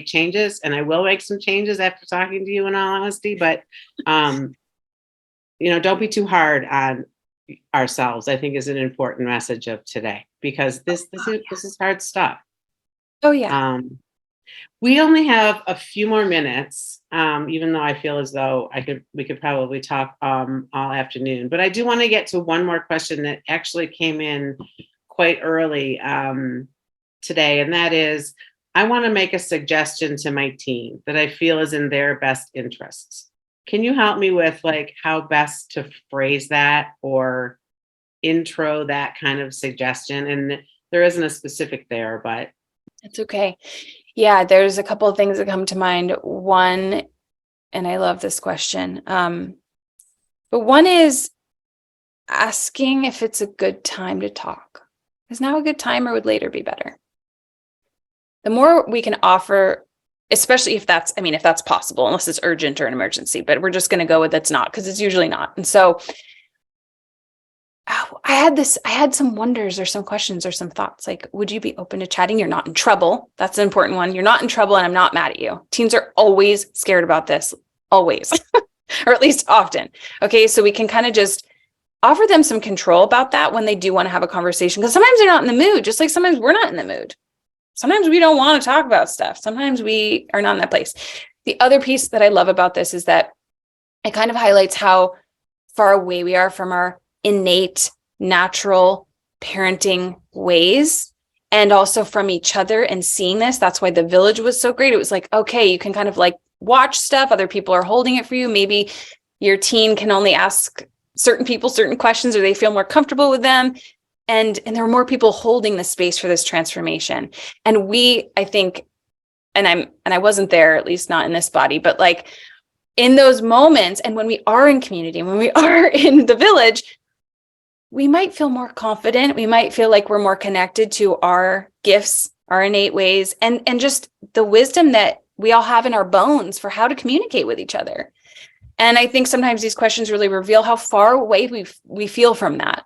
changes, and I will make some changes after talking to you in all honesty, but don't be too hard on ourselves, I think, is an important message of today, because this is hard stuff. Oh yeah. We only have a few more minutes, even though I feel as though we could probably talk all afternoon. But I do want to get to one more question that actually came in quite early today, and that is, I want to make a suggestion to my teen that I feel is in their best interests. Can you help me with like how best to phrase that or intro that kind of suggestion? And there isn't a specific there, but It's okay. Yeah, there's a couple of things that come to mind. One, and I love this question, but one is asking if it's a good time to talk. Is now a good time or would later be better? The more we can offer, especially if that's possible, unless it's urgent or an emergency, but we're just going to go with it's not, because it's usually not. And so I had some wonders or some questions or some thoughts, like, would you be open to chatting? You're not in trouble. That's an important one. You're not in trouble and I'm not mad at you. Teens are always scared about this, always, or at least often. Okay, so we can kind of just offer them some control about that when they do want to have a conversation, because sometimes they're not in the mood, just like sometimes we're not in the mood. Sometimes we don't want to talk about stuff. Sometimes we are not in that place. The other piece that I love about this is that it kind of highlights how far away we are from our innate, natural parenting ways, and also from each other and seeing this. That's why the village was so great. It was like, okay, you can kind of like watch stuff. Other people are holding it for you. Maybe your teen can only ask certain people certain questions, or they feel more comfortable with them. And there were more people holding the space for this transformation. And I think, and I wasn't there, at least not in this body, but like in those moments, and when we are in community, when we are in the village, we might feel more confident. We might feel like we're more connected to our gifts, our innate ways, and just the wisdom that we all have in our bones for how to communicate with each other. And I think sometimes these questions really reveal how far away we feel from that.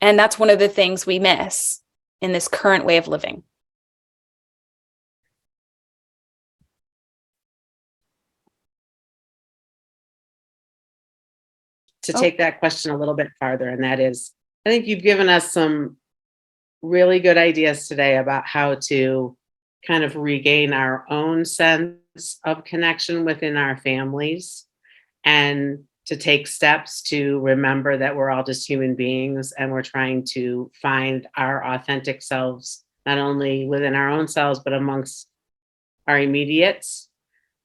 And that's one of the things we miss in this current way of living. To take that question a little bit farther, and that is, I think you've given us some really good ideas today about how to kind of regain our own sense of connection within our families, and to take steps to remember that we're all just human beings and we're trying to find our authentic selves, not only within our own selves, but amongst our immediates.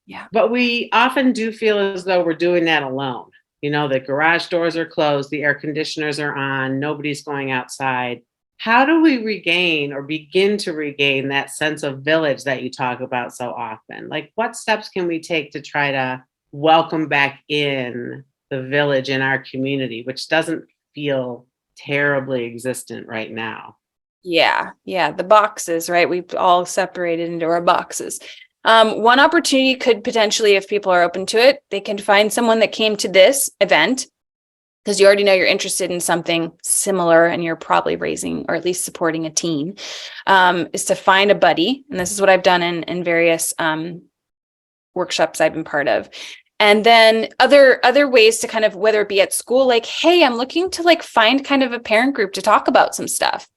Yeah. But we often do feel as though we're doing that alone. You know, the garage doors are closed, the air conditioners are on, nobody's going outside. How do we regain or begin to regain that sense of village that you talk about so often? Like, what steps can we take to try to welcome back in the village in our community, which doesn't feel terribly existent right now? Yeah. The boxes, right? We've all separated into our boxes. One opportunity could potentially, if people are open to it, they can find someone that came to this event, because you already know you're interested in something similar and you're probably raising or at least supporting a teen, is to find a buddy. And this is what I've done in various workshops I've been part of. And then other ways to kind of, whether it be at school, like, hey, I'm looking to like find kind of a parent group to talk about some stuff,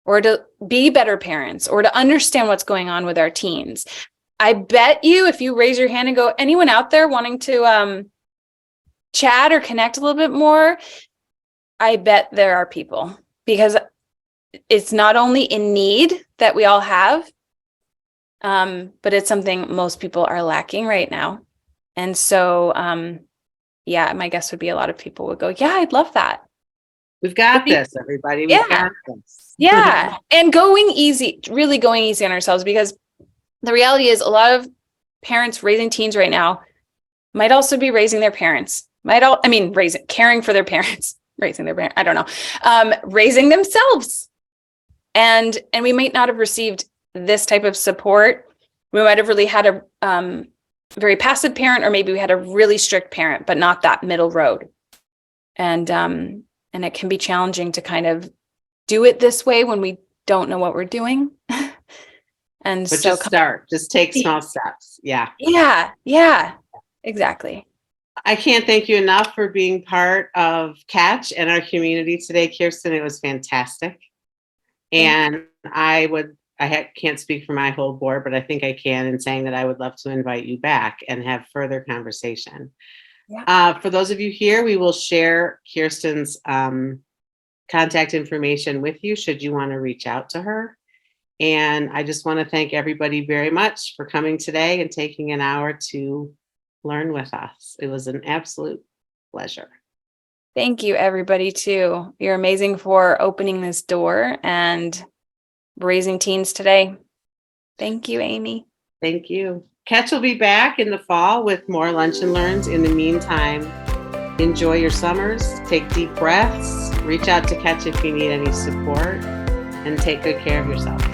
or to be better parents, or to understand what's going on with our teens. I bet you, if you raise your hand and go, anyone out there wanting to chat or connect a little bit more, I bet there are people, because it's not only in need that we all have, but it's something most people are lacking right now. And so, my guess would be a lot of people would go, yeah, I'd love that. We've got this, everybody. We've got this. Yeah. And really going easy on ourselves, because the reality is a lot of parents raising teens right now might also be raising their parents, caring for their parents, raising their parents, I don't know, raising themselves. And we might not have received this type of support. We might have really had a very passive parent, or maybe we had a really strict parent, but not that middle road. And it can be challenging to kind of do it this way when we don't know what we're doing. But just take small steps. Yeah. Yeah, exactly. I can't thank you enough for being part of Catch and our community today, Kirsten. It was fantastic. And can't speak for my whole board, but I think I can in saying that I would love to invite you back and have further conversation. Yeah. For those of you here, we will share Kirsten's contact information with you should you want to reach out to her. And I just want to thank everybody very much for coming today and taking an hour to learn with us. It was an absolute pleasure. Thank you, everybody, too. You're amazing for opening this door and raising teens today. Thank you, Amy. Thank you. Catch will be back in the fall with more Lunch and Learns. In the meantime, enjoy your summers, take deep breaths, reach out to Catch if you need any support. and take good care of yourself.